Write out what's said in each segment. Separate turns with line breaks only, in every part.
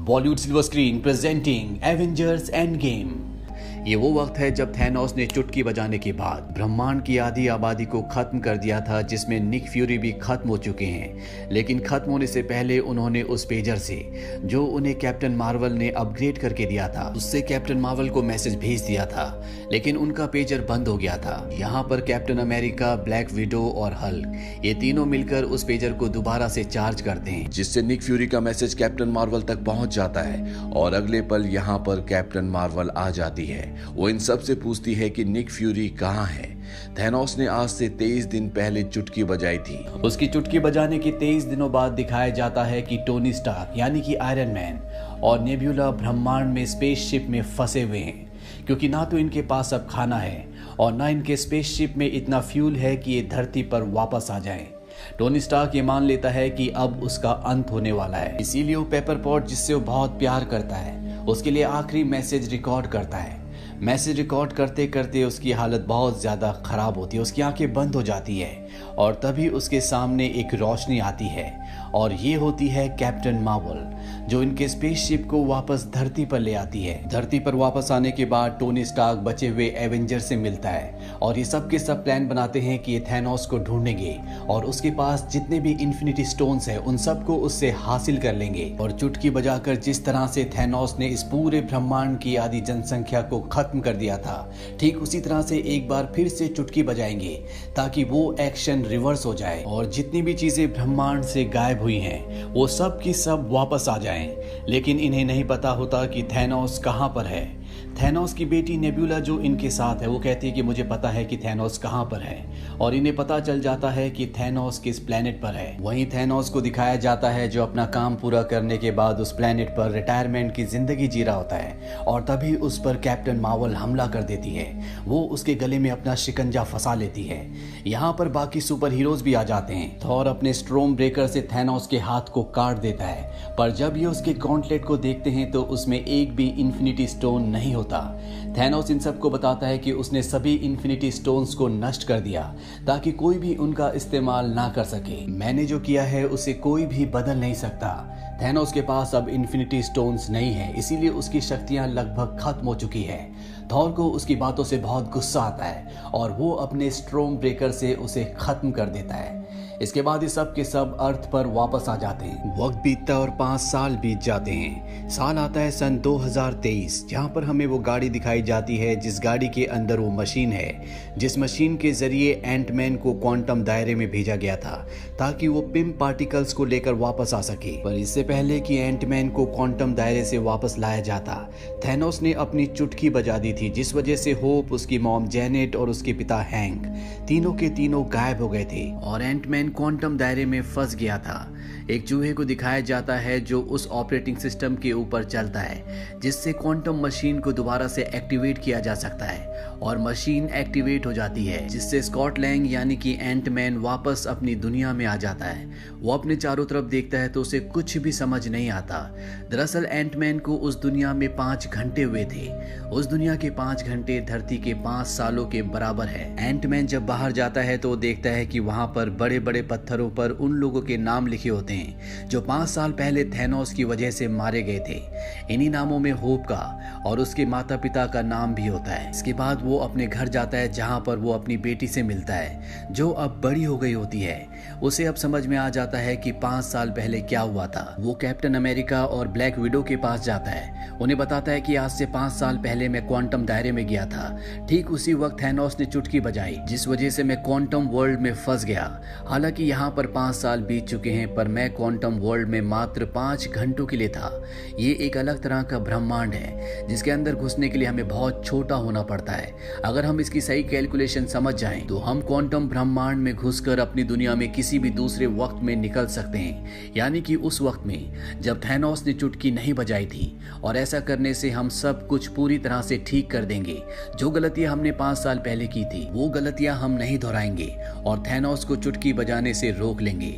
Bollywood silver screen presenting Avengers end game. ये वो वक्त है जब थैनोस ने चुटकी बजाने के बाद ब्रह्मांड की आधी आबादी को खत्म कर दिया था, जिसमें निक फ्यूरी भी खत्म हो चुके हैं। लेकिन खत्म होने से पहले उन्होंने उस पेजर से, जो उन्हें कैप्टन मार्वल ने अपग्रेड करके दिया था, उससे कैप्टन मार्वल को मैसेज भेज दिया था। लेकिन उनका पेजर बंद हो गया था। यहाँ पर कैप्टन अमेरिका, ब्लैक विडो और हल्क, ये तीनों मिलकर उस पेजर को दोबारा से चार्ज करते हैं, जिससे निक फ्यूरी का मैसेज कैप्टन मार्वल तक पहुंच जाता है। और अगले पल यहाँ पर कैप्टन मार्वल आ जाती है। वो इन सब से पूछती है कि निक फ्यूरी कहाँ है। थैनोस ने आज से 23 दिन पहले चुटकी बजाई थी। उसकी चुटकी बजाने के 23 दिनों बाद दिखाया जाता है कि टोनी स्टार्क यानी कि आयरन मैन और नेब्यूला ब्रह्मांड में स्पेसशिप में फंसे हुए हैं, क्योंकि ना तो इनके पास अब खाना है और ना इनके स्पेसशिप में इतना फ्यूल है कि ये धरती पर वापस आ जाएं। टोनी स्टार्क ये मान लेता है कि अब उसका अंत होने वाला है, इसीलिए वो पेपर पॉट, जिससे वो बहुत प्यार करता है, उसके लिए आखिरी मैसेज रिकॉर्ड करता है। मैसेज रिकॉर्ड करते करते उसकी हालत बहुत ज़्यादा ख़राब होती है, उसकी आंखें बंद हो जाती है और तभी उसके सामने एक रोशनी आती है और ये होती है कैप्टन मार्वल, जो इनके स्पेसशिप को वापस धरती पर ले आती है। धरती पर वापस आने के बाद टोनी स्टार्क बचे हुए एवेंजर से मिलता है और ये सब के सब प्लान बनाते हैं कि ये थैनोस को ढूंढेंगे और उसके पास जितने भी इन्फिनिटी स्टोन्स हैं उन सबको उससे हासिल कर लेंगे। और चुटकी बजाकर जिस तरह से थैनोस ने इस पूरे ब्रह्मांड की आधी जनसंख्या को खत्म कर दिया था, ठीक उसी तरह से एक बार फिर से चुटकी बजाएंगे ताकि वो एक्शन रिवर्स हो जाए और जितनी भी चीजें ब्रह्मांड से गायब हुई हैं वो सब की सब वापस आ जाएं। लेकिन इन्हें नहीं पता होता कि थैनोस कहां पर है। थैनोस की बेटी नेब्यूला जो इनके साथ है, वो कहती है कि मुझे पता है कि थैनोस कहां पर है, और इन्हें पता चल जाता है कि थैनोस किस प्लेनेट पर है। वहीं थैनोस को दिखाया जाता है जो अपना काम पूरा करने के बाद उस प्लेनेट पर रिटायरमेंट की जिंदगी जी रहा होता है और तभी उस पर कैप्टन मार्वल हमला कर देती है। वो उसके गले में अपना शिकंजा फंसा लेती है। यहाँ पर बाकी सुपर हीरोज भी आ जाते हैं। थॉर अपने स्ट्रोम ब्रेकर से थैनोस के हाथ को काट देता है, पर जब ये उसके गॉन्टलेट को देखते हैं तो उसमें एक भी इन्फिनिटी स्टोन नहीं होता। थैनोस इन सबको बताता है कि उसने सभी इन्फिनिटी स्टोन्स को नष्ट कर दिया ताकि कोई भी उनका इस्तेमाल ना कर सके। मैंने जो किया है उसे कोई भी बदल नहीं सकता। थैनोस के पास अब इन्फिनिटी स्टोन्स नहीं है, इसीलिए उसकी शक्तियां लगभग खत्म हो चुकी है। थॉर को उसकी बातों से बहुत गुस्सा आता है और वो अपने स्ट्रोम ब्रेकर से उसे खत्म कर देता है। इसके बाद ये सब के सब अर्थ पर वापस आ जाते हैं। वक्त बीतता है और 5 साल बीत जाते हैं। साल आता है सन 2023, जहाँ पर हमें वो गाड़ी दिखाई जाती है जिस गाड़ी के अंदर वो मशीन है, जिस मशीन के जरिए एंटमैन को क्वांटम दायरे में भेजा गया था ताकि वो पिम पार्टिकल्स को लेकर वापस आ सके। पर इससे पहले कि एंटमैन को क्वांटम दायरे से वापस लाया जाता, थैनोस ने अपनी चुटकी बजा दी थी, जिस वजह से होप, उसकी मॉम जेनेट और उसके पिता हैंक तीनों के तीनों गायब हो गए थे और एंटमैन क्वांटम दायरे में फंस गया था। एक चूहे को दिखाया जाता है जो उस ऑपरेटिंग सिस्टम के ऊपर चलता है, जिससे क्वांटम मशीन को दोबारा से एक्टिवेट किया जा सकता है और मशीन एक्टिवेट हो जाती है, जिससे स्कॉट लैंग यानी कि एंटमैन वापस अपनी दुनिया में आ जाता है। वो अपने चारों तरफ देखता है तो उसे कुछ भी समझ नहीं आता। दरअसल एंटमैन को उस दुनिया में 5 घंटे हुए थे। उस दुनिया के 5 घंटे धरती के 5 सालों के बराबर है। एंटमैन जब बाहर जाता है तो देखता है कि वहां पर बड़े बड़े पत्थरों पर उन लोगों के नाम लिखे होते हैं जो 5 साल पहले थैनोस की वजह से मारे गए थे। इन्हीं नामों में होप का और उसके माता पिता का नाम भी होता है। इसके बाद वो अपने घर जाता है, जहां पर वो अपनी बेटी से मिलता है जो अब बड़ी हो गई होती है। उसे अब समझ में आ जाता है कि 5 साल पहले क्या हुआ था। वो कैप्टन अमेरिका और ब्लैक विडो के पास जाता है, उन्हें बताता है कि आज से 5 साल पहले मैं क्वांटम दायरे में गया था। ठीक उसी वक्त थैनोस ने चुटकी बजाई, जिस वजह से मैं क्वांटम वर्ल्ड में फंस गया। हालांकि यहाँ पर 5 साल बीत चुके हैं, पर मैं क्वांटम वर्ल्ड में मात्र 5 घंटों के लिए था। ये एक अलग तरह का ब्रह्मांड है जिसके अंदर घुसने के लिए हमें बहुत छोटा होना पड़ता है। अगर हम इसकी सही कैलकुलेशन समझ जाएं तो हम क्वांटम ब्रह्मांड में घुसकर अपनी दुनिया में किसी भी दूसरे वक्त में निकल सकते हैं, यानी कि उस वक्त में जब थैनोस ने चुटकी नहीं बजाई थी और ऐसा करने से हम सब कुछ पूरी तरह से ठीक कर देंगे। जो गलतियां हमने 5 साल पहले की थी वो गलतियां हम नहीं दोहराएंगे और थैनोस को चुटकी बजाने से रोक लेंगे।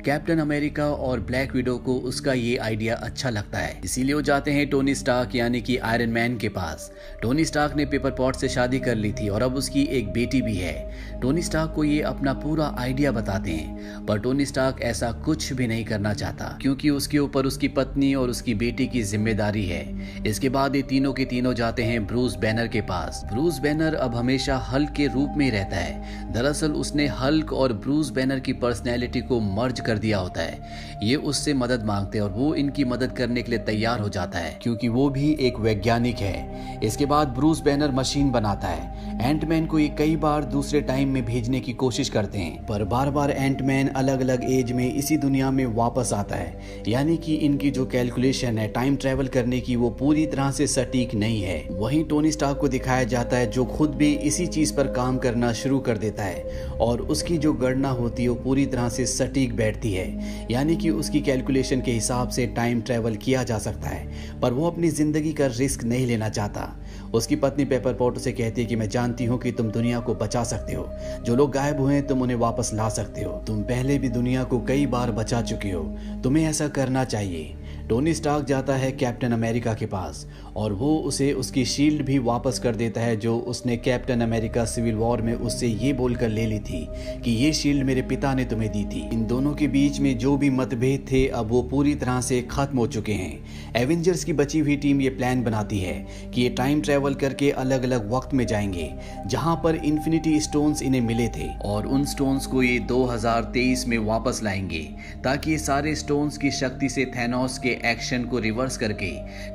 कैप्टन अमेरिका और ब्लैक विडो को उसका ये आइडिया अच्छा लगता है, इसीलिए वो जाते हैं टोनी स्टार्क यानी कि आयरन मैन के पास। टोनी स्टार्क ने पेपर पॉट से शादी कर ली थी और अब उसकी एक बेटी भी है। टोनी स्टार्क को ये अपना पूरा आइडिया बताते हैं, पर टोनी स्टार्क ऐसा कुछ भी नहीं करना चाहता क्योंकि उसके ऊपर उसकी पत्नी और उसकी बेटी की जिम्मेदारी है। इसके बाद ये तीनों के तीनों जाते हैं ब्रूस बैनर के पास। ब्रूस बैनर अब हमेशा हल्क के रूप में ही रहता है। दरअसल उसने हल्क और ब्रूस बैनर की पर्सनैलिटी को मर्ज कर दिया होता है। ये उससे मदद मांगते हैं और वो इनकी मदद करने के लिए तैयार हो जाता है क्योंकि वो भी एक वैज्ञानिक है। इसके बाद ब्रूस बैनर मशीन बनाता है। एंटमैन को ये कई बार दूसरे टाइम में भेजने की कोशिश करते हैं, पर बार बार एंटमैन अलग अलग एज में इसी दुनिया में वापस आता है, यानी कि इनकी जो कैलकुलेशन है टाइम ट्रेवल करने की वो पूरी तरह से सटीक नहीं है। वहीं टोनी स्टार्क को दिखाया जाता है जो खुद भी इसी चीज पर काम करना शुरू कर देता है और उसकी जो गणना होती है वो पूरी तरह से सटीक बैठती है, यानी कि उसकी कैलकुलेशन के हिसाब से टाइम ट्रेवल किया जा सकता है। पर वो अपनी जिंदगी का रिस्क नहीं लेना चाहता। उसकी पत्नी पेपर पॉट से कहती है कि मैं जानती हूँ कि तुम दुनिया को बचा सकते हो, जो लोग गायब हुए हैं तुम उन्हें वापस ला सकते हो, तुम पहले भी दुनिया को कई बार बचा चुके हो, तुम्हें ऐसा करना चाहिए। टोनी स्टार्क जाता है कैप्टन अमेरिका के पास और वो उसे उसकी शील्ड भी वापस कर देता है जो उसने कैप्टन अमेरिका सिविल वॉर में उससे ये बोलकर ले ली थी कि ये शील्ड मेरे पिता ने तुम्हें दी थी। इन दोनों के बीच में जो भी मतभेद थे अब वो पूरी तरह से खत्म हो चुके हैं। एवेंजर्स की बची हुई टीम ये प्लान बनाती है कि ये टाइम ट्रेवल करके अलग अलग वक्त में जाएंगे जहां पर इन्फिनिटी स्टोन्स इन्हें मिले थे और उन स्टोन्स को ये 2023 में वापस लाएंगे ताकि ये सारे स्टोन्स की शक्ति से थैनोस के एक्शन को रिवर्स करके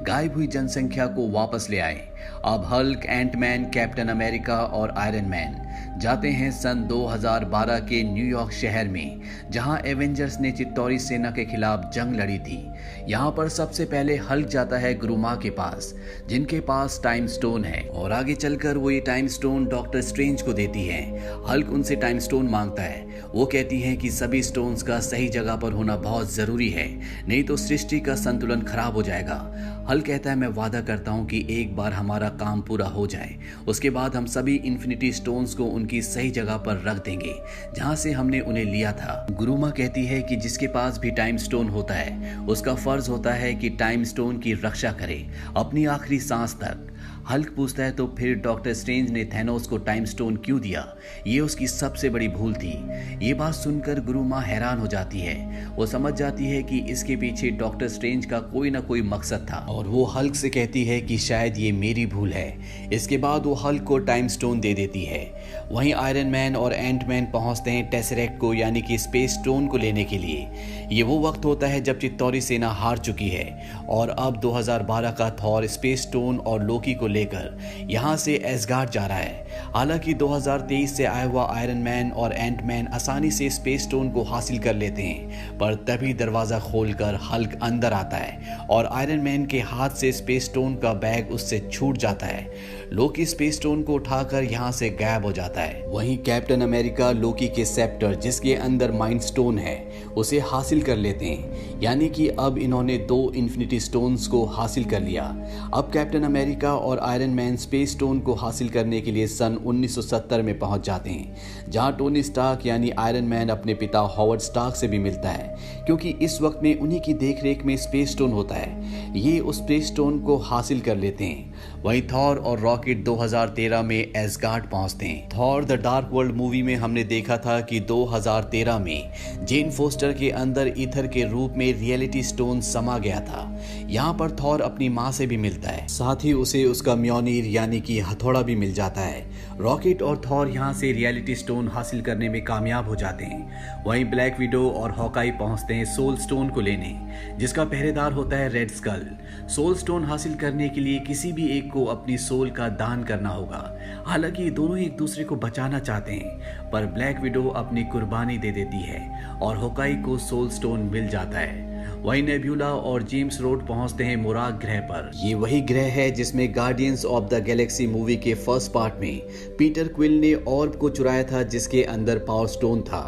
गायब हुई जनसंख्या को वापस ले आए। अब हल्क, एंटमैन, कैप्टन अमेरिका और आयरन मैन जाते हैं सन 2012 के न्यूयॉर्क शहर में जहां एवेंजर्स ने चित्तौरी सेना के खिलाफ जंग लड़ी थी। यहां पर सबसे पहले हल्क जाता है गुरुमा के पास जिनके पास टाइम स्टोन है और आगे चलकर वो ये टाइम स्टोन डॉक्टर स्ट्रेंज को देती है। हल्क उनसे टाइम स्टोन मांगता है। वो कहती हैं कि सभी स्टोन्स का सही जगह पर होना बहुत जरूरी है, नहीं तो सृष्टि का संतुलन खराब हो जाएगा। हल्क कहता है मैं वादा करता हूं कि एक बार हमारा काम पूरा हो जाए उसके बाद हम सभी इन्फिनिटी स्टोन्स को उनकी सही जगह पर रख देंगे जहां से हमने उन्हें लिया था। गुरुमा कहती है कि जिसके पास भी टाइम स्टोन होता है उसका फर्ज होता है कि टाइम स्टोन की रक्षा करे अपनी आखिरी सांस तक। हल्क पूछता है तो फिर डॉक्टर स्ट्रेंज ने थैनोस को टाइम स्टोन क्यों दिया, ये उसकी सबसे बड़ी भूल थी। ये बात सुनकर गुरुमा हैरान हो जाती है। वो समझ जाती है कि इसके पीछे डॉक्टर स्ट्रेंज का कोई ना कोई मकसद था और वो हल्क से कहती है कि शायद ये मेरी भूल है। इसके बाद वो हल्क को टाइम स्टोन दे देती है। वहीं आयरन मैन और एंटमैन पहुंचते हैं टेसरेक्ट को यानी कि स्पेस स्टोन को लेने के लिए। ये वो वक्त होता है जब चित्तौरी सेना हार चुकी है और अब 2012 का थॉर स्पेस स्टोन और लोकी को लेकर यहां से एसगार्ड जा रहा है। हालांकि 2023 से आया हुआ आयरन मैन और एंटमैन आसानी से स्पेस स्टोन को हासिल कर लेते हैं, पर तभी दरवाजा खोलकर हल्क अंदर आता है और आयरन मैन के हाथ से स्पेस स्टोन का बैग उससे छूट जाता है। लोकी स्पेस स्टोन को उठाकर यहां से गायब हो जाता है। वहीं कैप्टन अमेरिका लोकी के सेप्टर जिसके अंदर माइंड स्टोन है उसे हासिल कर लेते हैं, यानी कि अब इन्होंने 2 इन्फिनिटी स्टोन्स को हासिल कर लिया। अब कैप्टन अमेरिका और आयरन मैन स्पेस स्टोन को हासिल करने के लिए सन 1970 में पहुंच जाते हैं जहां टोनी स्टार्क यानी आयरन मैन अपने पिता हॉवर्ड स्टार्क से भी मिलता है क्योंकि इस वक्त में उन्हीं की देखरेख में स्पेस स्टोन होता है। ये उस स्पेस स्टोन को हासिल कर लेते हैं। वहीं थॉर और रॉकेट 2013 में एसगार्ड पहुंचते हैं। Thor the dark world movie में हमने देखा था कि 2013 में जेन फोस्टर के अंदर ईथर के रूप में रियलिटी स्टोन समा गया था। यहाँ पर थॉर अपनी माँ से भी मिलता है, साथ ही उसे उसका म्योनीर यानी कि हथौड़ा भी मिल जाता है। रॉकेट और थॉर यहाँ से रियलिटी स्टोन हासिल करने में कामयाब हो जाते हैं। वहीं ब्लैक विडो और हॉकाई पहुंचते हैं सोल स्टोन को लेने जिसका पहरेदार होता है रेड स्कल। सोल स्टोन हासिल करने के लिए किसी भी एक को अपनी सोल का दान करना होगा। हालांकि दोनों एक दूसरे को बचाना चाहते हैं, पर ब्लैक विडो अपनी कुर्बानी दे देती है और होकाई को सोल स्टोन मिल जाता है। वहीं नेब्यूला और जेम्स रोड पहुंचते हैं मुराग ग्रह पर। ये वही ग्रह है जिसमें guardians of the Galaxy movie के फर्स्ट पार्ट में पीटर क्विल ने ऑर्ब को चुराया था जिसके अंदर पावर स्टोन था।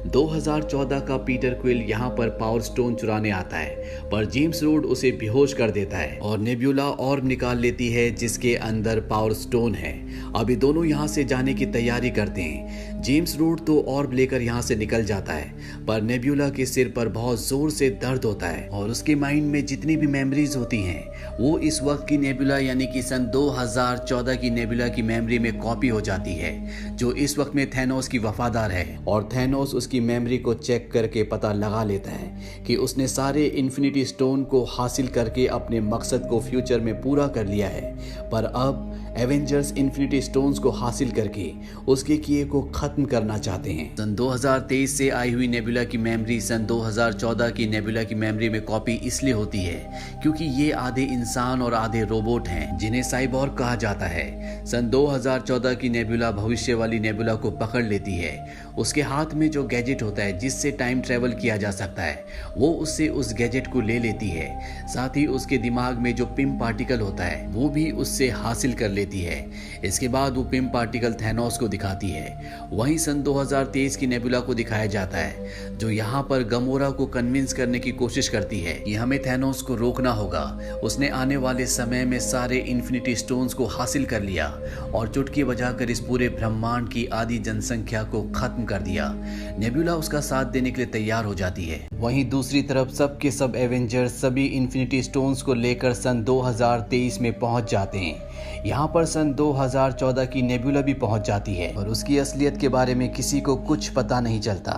2014 का पीटर क्विल यहाँ पर पावर स्टोन चुराने आता है, पर जेम्स रोड उसे बेहोश कर देता है और नेबुला ऑर्ब निकाल लेती है जिसके अंदर पावर स्टोन है। अभी दोनों यहाँ से जाने की तैयारी करते हैं। जेम्स रोड तो ऑर्ब लेकर यहाँ से निकल जाता है, पर नेबुला के सिर पर बहुत जोर से दर्द होता है और उसके माइंड में जितनी भी मेमोरीज होती हैं वो इस वक्त की नेबुला यानी कि सन 2014 की नेबुला की मेमोरी में कॉपी हो जाती है, जो इस वक्त में थैनोस की वफादार है। और थैनोस उसकी मेमोरी को चेक करके पता लगा लेता है कि उसने सारे इन्फिनिटी स्टोन को हासिल करके अपने मकसद को फ्यूचर में पूरा कर लिया है, पर अब एवेंजर्स इन्फिनिटी स्टोन्स को हासिल करके उसके किए को खत्म करना चाहते हैं। सन 2023 से आई हुई नेबुला की मेमोरी सन 2014 की नेबुला की मेमोरी में कॉपी इसलिए होती है क्योंकि ये आधे इंसान और आधे रोबोट हैं जिन्हें साइबॉर्ग कहा जाता है। सन 2014 की नेबुला भविष्य वाली नेबुला को पकड़ लेती है। उसके हाथ में जो गैजेट होता है जिससे टाइम ट्रेवल किया जा सकता है वो उससे उस गैजेट को ले लेती है। साथ ही उसके दिमाग में जो पिम पार्टिकल होता है वो भी उससे हासिल कर लेती है। इसके बाद वो पिम पार्टिकल थैनोस को दिखाती है। वहीं सन 2023 की नेबुला को दिखाया जाता है जो यहाँ पर गमोरा को कन्विंस करने की कोशिश करती है कि हमें थैनोस को रोकना होगा। उसने आने वाले समय में सारे इन्फिनिटी स्टोन्स को हासिल कर लिया और चुटकी बजाकर इस पूरे ब्रह्मांड की आधी जनसंख्या को खत्म कर दिया। नेबुला उसका साथ देने के लिए तैयार हो जाती है। वहीं दूसरी तरफ सब के सब एवेंजर्स सभी इन्फिनिटी स्टोन्स को लेकर सन 2023 में पहुंच जाते हैं। यहाँ पर सन 2014 की नेबुला भी पहुंच जाती है और उसकी असलियत के बारे में किसी को कुछ पता नहीं चलता।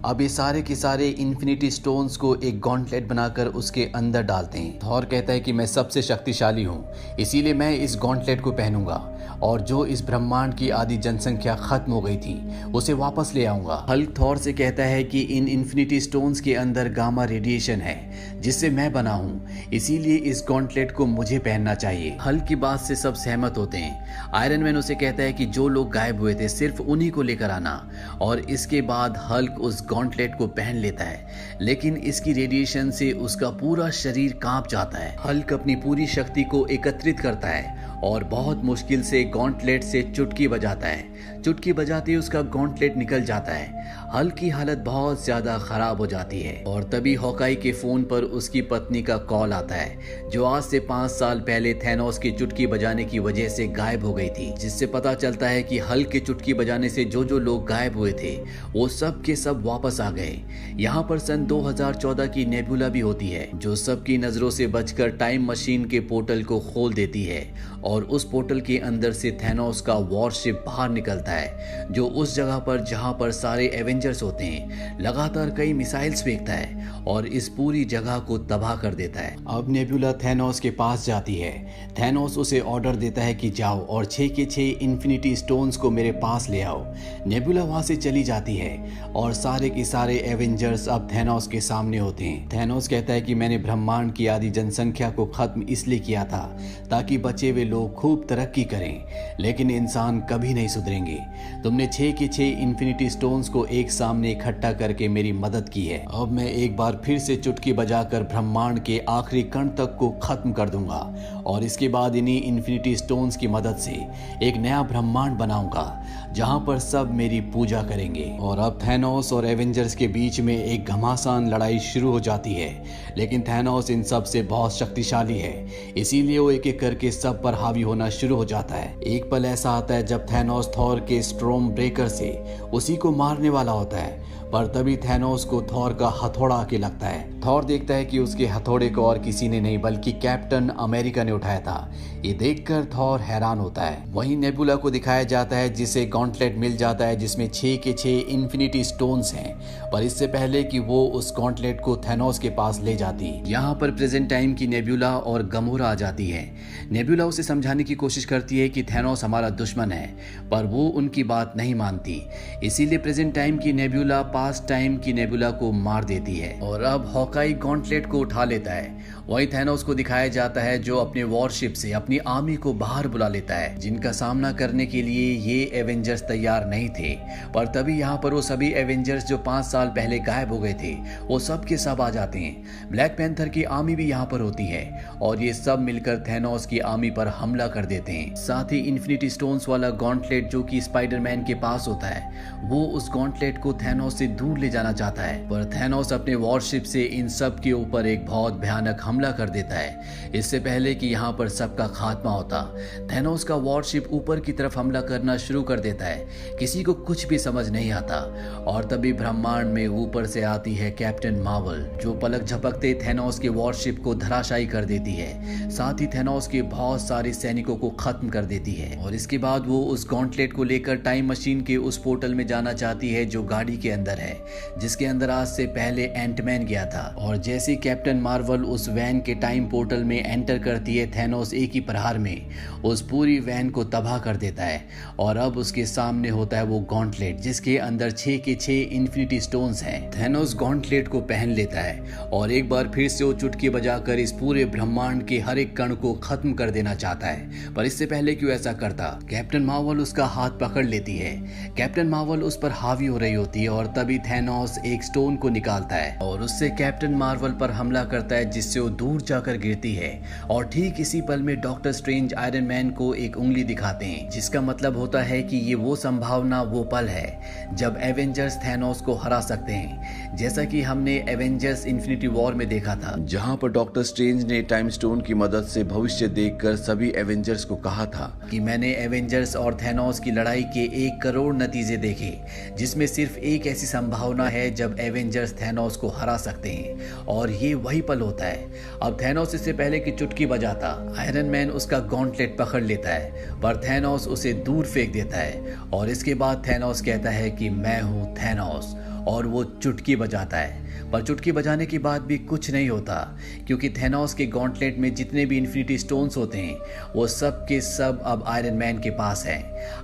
अब ये सारे के सारे इन्फिनिटी स्टोन्स को एक गॉन्टलेट बनाकर उसके अंदर डालते हैं। थॉर कहता है कि मैं सबसे शक्तिशाली हूँ, इसीलिए मैं इस गॉन्टलेट को पहनूंगा और जो इस ब्रह्मांड की आधी जनसंख्या खत्म हो गई थी उसे वापस ले आऊंगा। हल्क थॉर से कहता है कि इन इन्फिनिटी स्टोन्स के अंदर गामा रेडिएशन है जिससे मैं बना हूँ, इसीलिए इस गॉन्टलेट को मुझे पहनना चाहिए। हल्क की बात से सब सहमत होते हैं। आयरन मैन उसे कहता है कि जो लोग गायब हुए थे सिर्फ उन्हीं को लेकर आना, और इसके बाद हल्क उस गॉन्टलेट को पहन लेता है, लेकिन इसकी रेडिएशन से उसका पूरा शरीर कांप जाता है। हल्क अपनी पूरी शक्ति को एकत्रित करता है और बहुत मुश्किल से गॉन्टलेट से चुटकी बजाता है। चुटकी बजाते ही उसका गॉन्टलेट निकल जाता है। हल्क की हालत बहुत ज्यादा खराब हो जाती है और तभी हॉकाई के फोन पर उसकी पत्नी का कॉल आता है जो आज से 5 साल पहले थैनोस की चुटकी बजाने की वजह से गायब हो गई थी, जिससे पता चलता है कि हल्क के चुटकी बजाने से जो जो लोग गायब हुए थे वो सब के सब वापस आ गए। यहाँ पर सन 2014 की नेबुला भी होती है जो सबकी नजरों से बचकर टाइम मशीन के पोर्टल को खोल देती है और उस पोर्टल के अंदर से थैनोस का वॉरशिप बाहर निकलता है जो उस जगह पर जहां पर सारे एवेंजर्स होते हैं लगातार कई मिसाइल्स फेंकता है और इस पूरी जगह को तबाह कर देता है। अब नेबुला थैनोस के पास जाती है। थैनोस उसे ऑर्डर देता है कि जाओ और 6 के 6 इन्फिनिटी स्टोन्स को मेरे पास ले आओ। नेबुला वहां से चली जाती है और सारे के सारे एवेंजर्स अब थैनोस के सामने होते हैं। थैनोस कहता है कि मैंने ब्रह्मांड की आधी जनसंख्या को खत्म इसलिए किया था ताकि बचे हुए लोग खूब तरक्की करें, लेकिन इंसान कभी नहीं सुधरेंगे। तुमने 6 के 6 इन्फिनिटी स्टोन्स को एक सामने इकट्ठा करके मेरी मदद की है। अब मैं एक बार फिर से चुटकी बजाकर ब्रह्मांड के आखिरी कण तक को खत्म कर दूंगा और इसके बाद इन्हीं इन्फिनिटी स्टोन्स की मदद से एक नया ब्रह्मांड बनाऊंगा जहां पर सब मेरी पूजा करेंगे। और अब थैनोस और एवेंजर्स के बीच में एक घमासान लड़ाई शुरू हो जाती है, लेकिन थैनोस इन सब से बहुत शक्तिशाली है, इसीलिए वो एक एक करके सब पर हावी होना शुरू हो जाता है। एक पल ऐसा आता है जब थैनोस थॉर के स्ट्रोम ब्रेकर से उसी को मारने वाला होता है, पर तभी थैनोस को थॉर का हथौड़ा आके लगता है। थॉर देखता है कि उसके हथौड़े को और किसी ने नहीं बल्कि कैप्टन अमेरिका ने उठाया था। ये देखकर थॉर हैरान होता है। वहीं नेबुला को दिखाया जाता है जिसे गॉन्टलेट मिल जाता है जिसमें 6 के 6 इन्फिनिटी स्टोन्स हैं, पर इससे पहले कि वो उस गॉन्टलेट को थैनोस के पास ले जाती। यहाँ पर प्रेजेंट टाइम की नेबुला और गमोरा आ जाती है। नेबुला उसे समझाने की कोशिश करती है कि थैनोस हमारा दुश्मन है, पर वो उनकी बात नहीं मानती, इसीलिए प्रेजेंट टाइम की नेबुला पास्ट टाइम की नेबुला को मार देती है। और अब हॉकाई गॉन्टलेट को उठा लेता है। वहीं थैनोस को दिखाया जाता है जो अपने वॉरशिप से अपनी आर्मी को बाहर बुला लेता है, जिनका सामना करने के लिए ये एवेंजर्स तैयार नहीं थे। पर तभी यहाँ पर वो सभी एवेंजर्स जो 5 साल पहले गायब हो गए थे वो सब के सब आ जाते हैं। ब्लैक पैंथर की आर्मी भी यहाँ पर होती है और ये सब मिलकर थैनोस की आर्मी पर हमला कर देते हैं। साथ ही इन्फिनिटी स्टोन्स वाला गॉन्टलेट जो कि स्पाइडरमैन के पास होता है, वो उस गॉन्टलेट को थैनोस से दूर ले जाना चाहता है, पर थैनोस अपने वॉरशिप से इन सब के ऊपर एक बहुत भयानक हमला कर देता है। इससे पहले कि यहाँ पर सबका खात्मा होता, थैनोस का वॉरशिप ऊपर की तरफ हमला करना शुरू कर देता है। किसी को कुछ भी समझ नहीं आता और तभी ब्रह्मांड में ऊपर से आती है कैप्टन मार्वल, जो पलक झपकते थैनोस के वॉरशिप को धराशायी कर देती है। साथ ही थैनोस के बहुत सारे सैनिकों को खत्म कर देती है और इसके बाद वो उस गॉन्टलेट को लेकर टाइम मशीन के उस पोर्टल में जाना चाहती है जो गाड़ी के अंदर है, जिसके अंदर आज से पहले एंटमैन गया था। और जैसे कैप्टन मार्वल उस वैन के टाइम पोर्टल में एंटर करती है, थैनोस एक ही प्रहार में उस पूरी वैन को तबाह कर देता है और अब उसके सामने होता है वो गॉन्टलेट जिसके अंदर 6 के 6 इन्फिनिटी स्टोन्स हैं। थैनोस गॉन्टलेट को पहन लेता है और एक बार फिर से वो चुटकी बजाकर इस पूरे ब्रह्मांड के हर एक कण को खत्म कर देना चाहता है। पर इससे पहले क्यों ऐसा करता, कैप्टन मार्वल उसका हाथ पकड़ लेती है। कैप्टन मार्वल उस पर हावी हो रही होती है और तभी थैनोस एक स्टोन को निकालता है और उससे कैप्टन मार्वल पर हमला करता है, जिससे वो दूर जाकर गिरती है। और ठीक इसी पल में डॉक्टर स्ट्रेंज आयरन मैन को एक उंगली दिखाते हैं, जिसका मतलब होता है कि ये वो संभावना, वो पल है जब एवेंजर्स थैनोस को हरा सकते हैं, जैसा कि हमने एवेंजर्स इन्फिनिटी वॉर में देखा था, जहां पर डॉक्टर स्ट्रेंज ने टाइम स्टोन की मदद से भविष्य देखकर सभी एवेंजर्स को कहा था कि मैंने एवेंजर्स और थैनोस की लड़ाई के 1 करोड़ नतीजे देखे, जिसमें सिर्फ एक ऐसी संभावना है जब एवेंजर्स थैनोस को हरा सकते हैं और ये वही पल होता है। अब थैनोस इससे पहले कि चुटकी बजाता, आयरन मैन उसका गॉन्टलेट पकड़ लेता है, पर थैनोस उसे दूर फेंक देता है और इसके बाद थैनोस कहता है कि मैं हूं थैनोस, और वो चुटकी बजाता है। पर चुटकी बजाने के बाद भी कुछ नहीं होता, क्योंकि थैनोस के गॉन्टलेट में जितने भी इन्फिनिटी स्टोन्स होते हैं वो सब के सब अब आयरन मैन के पास है।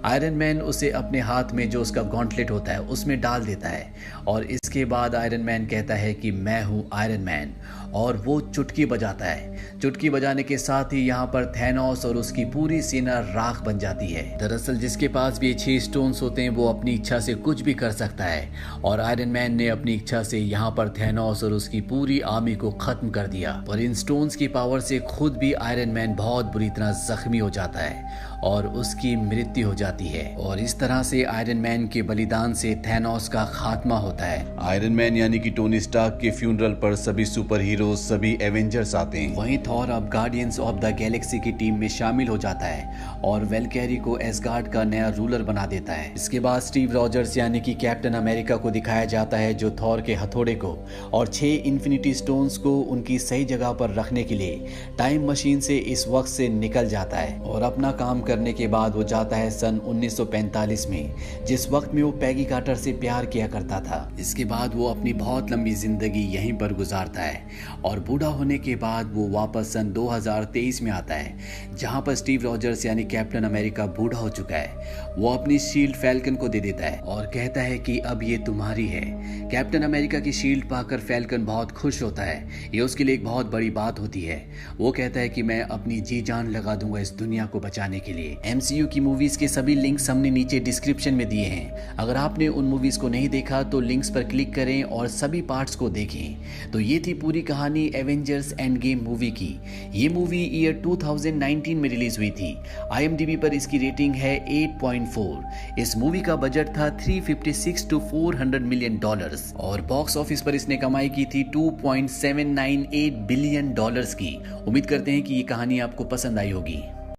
आयरन मैन उसे अपने हाथ में जो उसका गॉन्टलेट होता है उसमें डाल देता है और इसके बाद आयरन मैन कहता है कि मैं हूं आयरन मैन, और वो चुटकी बजाता है। चुटकी बजाने के साथ ही यहाँ पर थैनोस और उसकी पूरी सेना राख बन जाती है। दरअसल जिसके पास भी 6 स्टोन्स होते हैं वो अपनी इच्छा से कुछ भी कर सकता है और आयरन मैन ने अपनी इच्छा से यहाँ पर थैनोस और उसकी पूरी आर्मी को खत्म कर दिया। पर इन स्टोन्स की पावर से खुद भी आयरन मैन बहुत बुरी तरह जख्मी हो जाता है और उसकी मृत्यु हो जाती है और इस तरह से आयरन मैन के बलिदान से थैनोस का खात्मा होता है।
आयरन मैन यानी कि टोनी स्टार्क के फ्यूनरल पर सभी सुपर हीरोज, सभी एवेंजर्स आते हैं।
वहीं थॉर अब गार्डियंस ऑफ द गैलेक्सी की टीम में शामिल हो जाता है और वेलकैरी को एसगार्ड का नया रूलर बना देता है। इसके बाद स्टीव रॉजर्स यानी कि कैप्टन अमेरिका को दिखाया जाता है, जो थॉर के हथौड़े को और 6 इन्फिनिटी स्टोन्स को उनकी सही जगह पर रखने के लिए टाइम मशीन से इस वक्त से निकल जाता है और अपना काम करने के बाद वो जाता है सन 1945 में, जिस वक्त में वो पैगी कार्टर से प्यार किया करता था। इसके बाद वो अपनी बहुत लंबी जिंदगी यहीं पर गुजारता है और बूढ़ा होने के बाद वो वापस सन 2023 में आता है, जहां पर स्टीव रॉजर्स यानी कैप्टन अमेरिका बूढ़ा हो चुका है। वो अपनी शील्ड फैल्कन को दे देता है और कहता है कि अब ये तुम्हारी है। कैप्टन अमेरिका की शील्ड पाकर फैल्कन बहुत खुश होता है, ये उसके लिए एक बहुत बड़ी बात होती है। वो कहता है कि मैं अपनी जी जान लगा दूंगा इस दुनिया को बचाने के लिए। MCU की मूवीज के सभी लिंक्स हमने नीचे डिस्क्रिप्शन में दिए हैं। अगर आपने उन मूवीज को नहीं देखा तो लिंक्स पर क्लिक करें और सभी पार्ट्स को देखें। तो ये थी पूरी कहानी एवेंजर्स एंड गेम मूवी की। ये मूवी ईयर 2019 में रिलीज हुई थी। IMDb पर इसकी रेटिंग है 8.4। इस मूवी का बजट था $356 to $400 मिलियन और बॉक्स ऑफिस पर इसने कमाई की थी $2.798 बिलियन की। उम्मीद करते हैं कि ये कहानी आपको पसंद आई होगी।